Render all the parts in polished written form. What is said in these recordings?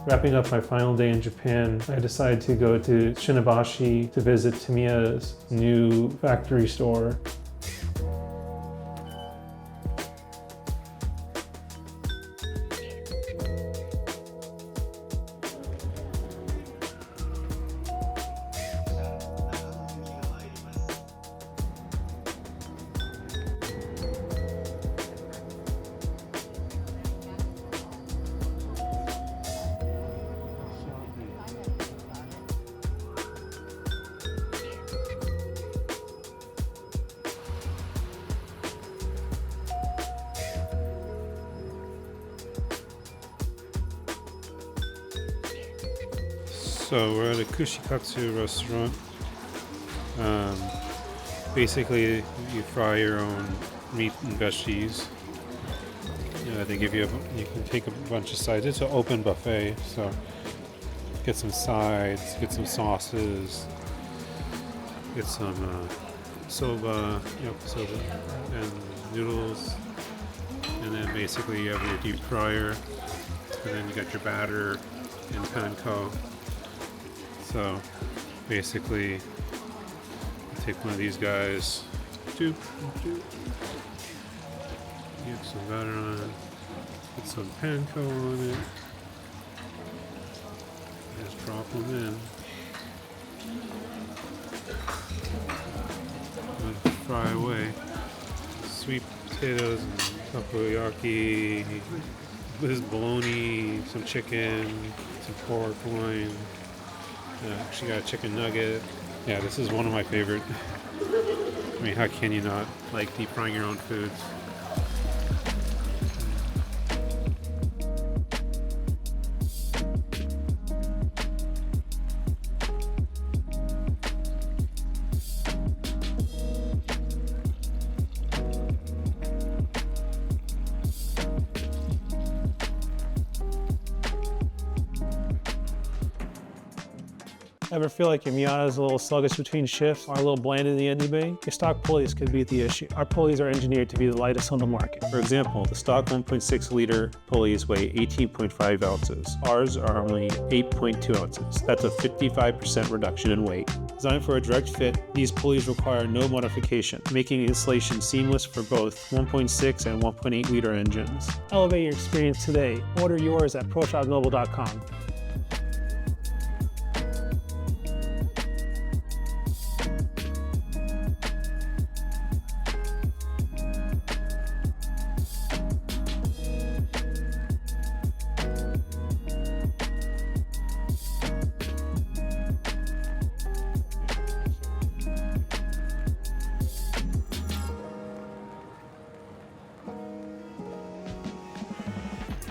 Wrapping up my final day in Japan, I decided to go to Shinbashi to visit Tamiya's new factory store. So we're at a Kushi Katsu restaurant. Basically, you fry your own meat and veggies. They give you you can take a bunch of sides. It's an open buffet, so get some sides, get some sauces, get some soba, soba and noodles, and then basically you have your deep fryer, and then you got your batter and panko. So basically, you take one of these guys, get some batter on it, put some panko on it, just drop them in, and fry away. Sweet potatoes and takoyaki, this is bologna, some chicken, some pork loin. Actually got a chicken nugget. Yeah, this is one of my favorite. I mean, how can you not like deep frying your own foods? Ever feel like your Miata is a little sluggish between shifts or a little bland in the ending bay? Your stock pulleys could be the issue. Our pulleys are engineered to be the lightest on the market. For example, the stock 1.6 liter pulleys weigh 18.5 ounces. Ours are only 8.2 ounces. That's a 55% reduction in weight. Designed for a direct fit, these pulleys require no modification, making installation seamless for both 1.6 and 1.8 liter engines. Elevate your experience today. Order yours at ProShopMobile.com.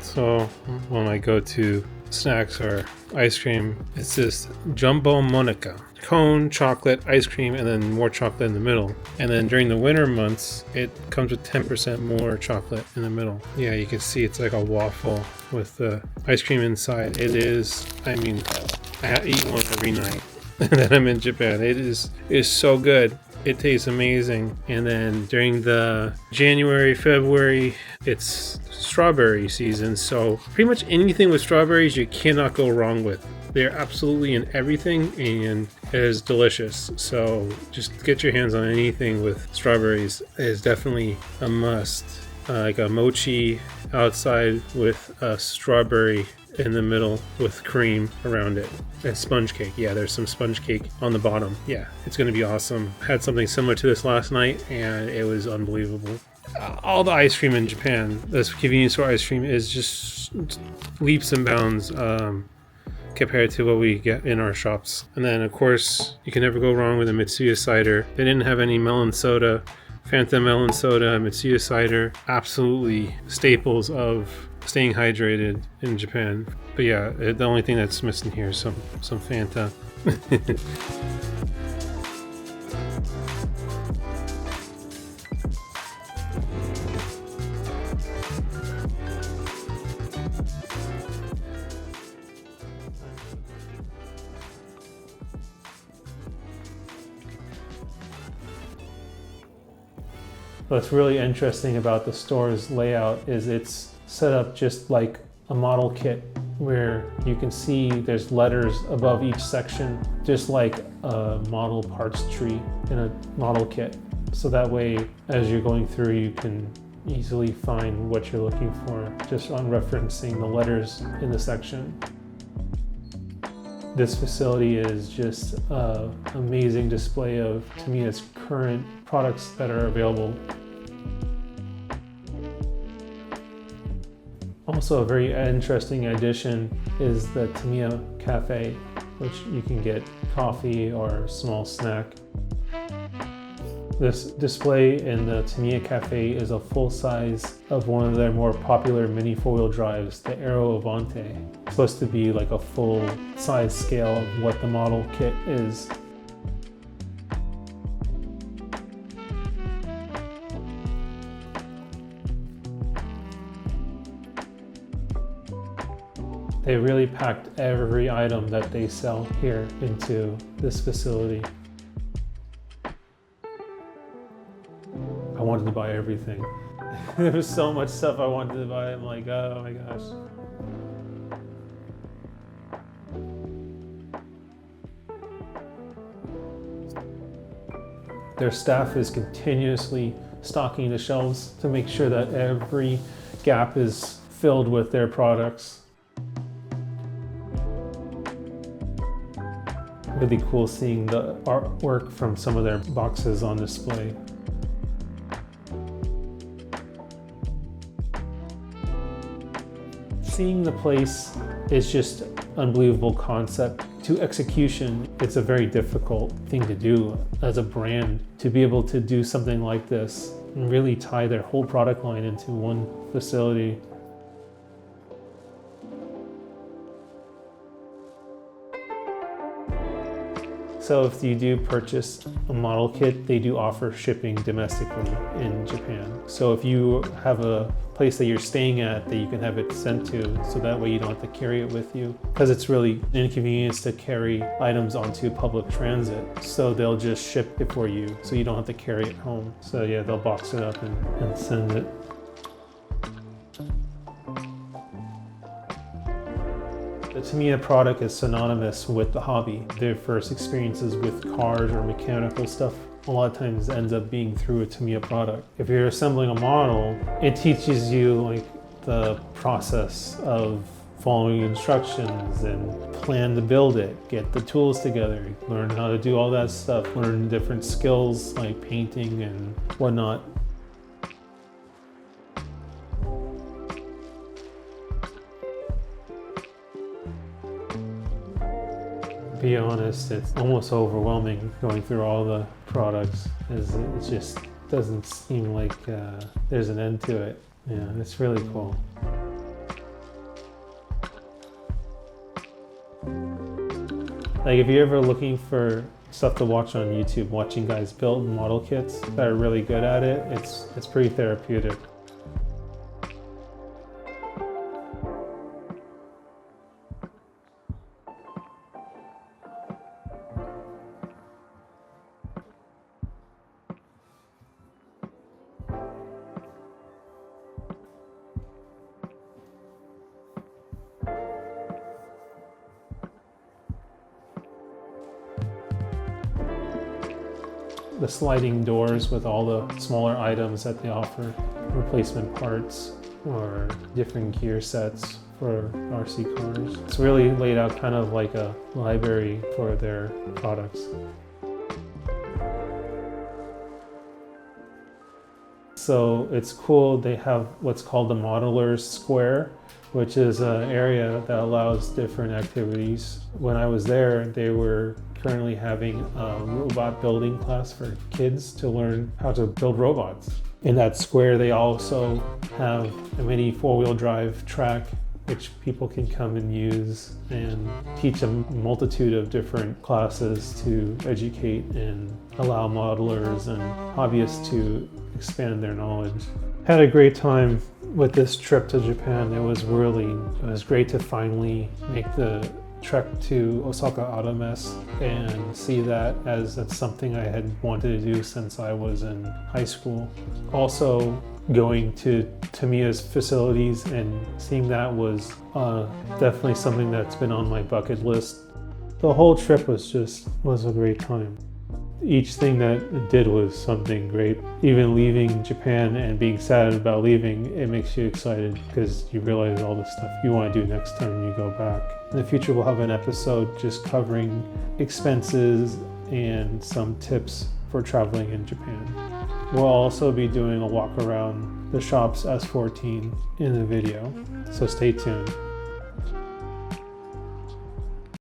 So when I go to snacks or ice cream, it's this Jumbo Monica. Cone, chocolate, ice cream, and then more chocolate in the middle. And then during the winter months, it comes with 10% more chocolate in the middle. Yeah, you can see it's like a waffle with the ice cream inside. It is, I mean, I eat one every night that I'm in Japan. It is so good. It tastes amazing. And then during the January, February, it's strawberry season. So pretty much anything with strawberries you cannot go wrong with. They're absolutely in everything and it is delicious. So just get your hands on anything with strawberries. It is definitely a must. Like a mochi outside with a strawberry in the middle with cream around it. And sponge cake. Yeah, there's some sponge cake on the bottom. Yeah, it's going to be awesome. Had something similar to this last night and it was unbelievable. All the ice cream in Japan, this convenience store ice cream is just leaps and bounds compared to what we get in our shops. And then of course, you can never go wrong with a Mitsuya cider. They didn't have any melon soda. Fanta melon soda, Mitsuya cider, absolutely staples of staying hydrated in Japan. But yeah, the only thing that's missing here is some Fanta. What's really interesting about the store's layout is it's set up just like a model kit where you can see there's letters above each section, just like a model parts tree in a model kit. So that way, as you're going through, you can easily find what you're looking for just on referencing the letters in the section. This facility is just an amazing display of Tamiya's current products that are available. Also, a very interesting addition is the Tamiya Cafe, which you can get coffee or a small snack. This display in the Tamiya Cafe is a full size of one of their more popular mini four-wheel drives, the Aero Avante. It's supposed to be like a full size scale of what the model kit is. They really packed every item that they sell here into this facility. I wanted to buy everything. There was so much stuff I wanted to buy. I'm like, oh my gosh. Their staff is continuously stocking the shelves to make sure that every gap is filled with their products. Really cool seeing the artwork from some of their boxes on display. Seeing the place is just unbelievable concept. To execution, it's a very difficult thing to do as a brand, to be able to do something like this and really tie their whole product line into one facility. So if you do purchase a model kit, they do offer shipping domestically in Japan. So if you have a place that you're staying at that you can have it sent to, so that way you don't have to carry it with you. Because it's really an inconvenience to carry items onto public transit. So they'll just ship it for you, so you don't have to carry it home. So yeah, they'll box it up and send it. The Tamiya product is synonymous with the hobby. Their first experiences with cars or mechanical stuff a lot of times ends up being through a Tamiya product. If you're assembling a model, it teaches you like the process of following instructions and plan to build it, get the tools together, learn how to do all that stuff, learn different skills like painting and whatnot. To be honest, it's almost overwhelming going through all the products. It just doesn't seem like there's an end to it. Yeah, it's really cool. Like if you're ever looking for stuff to watch on YouTube, watching guys build model kits that are really good at it, it's pretty therapeutic. The sliding doors with all the smaller items that they offer, replacement parts or different gear sets for RC cars. It's really laid out kind of like a library for their products. So it's cool, they have what's called the Modeler's Square, which is an area that allows different activities. When I was there, they were currently having a robot building class for kids to learn how to build robots. In that square, they also have a mini four-wheel drive track which people can come and use and teach a multitude of different classes to educate and allow modelers and hobbyists to expand their knowledge. Had a great time with this trip to Japan. It was great to finally make the trek to Osaka Automess and see that's something I had wanted to do since I was in high school. Also, going to Tamiya's facilities and seeing that was definitely something that's been on my bucket list. The whole trip was a great time. Each thing that it did was something great. Even leaving Japan and being sad about leaving, it makes you excited because you realize all the stuff you want to do next time you go back. In the future, we'll have an episode just covering expenses and some tips for traveling in Japan. We'll also be doing a walk around the shop's S14 in the video, so stay tuned.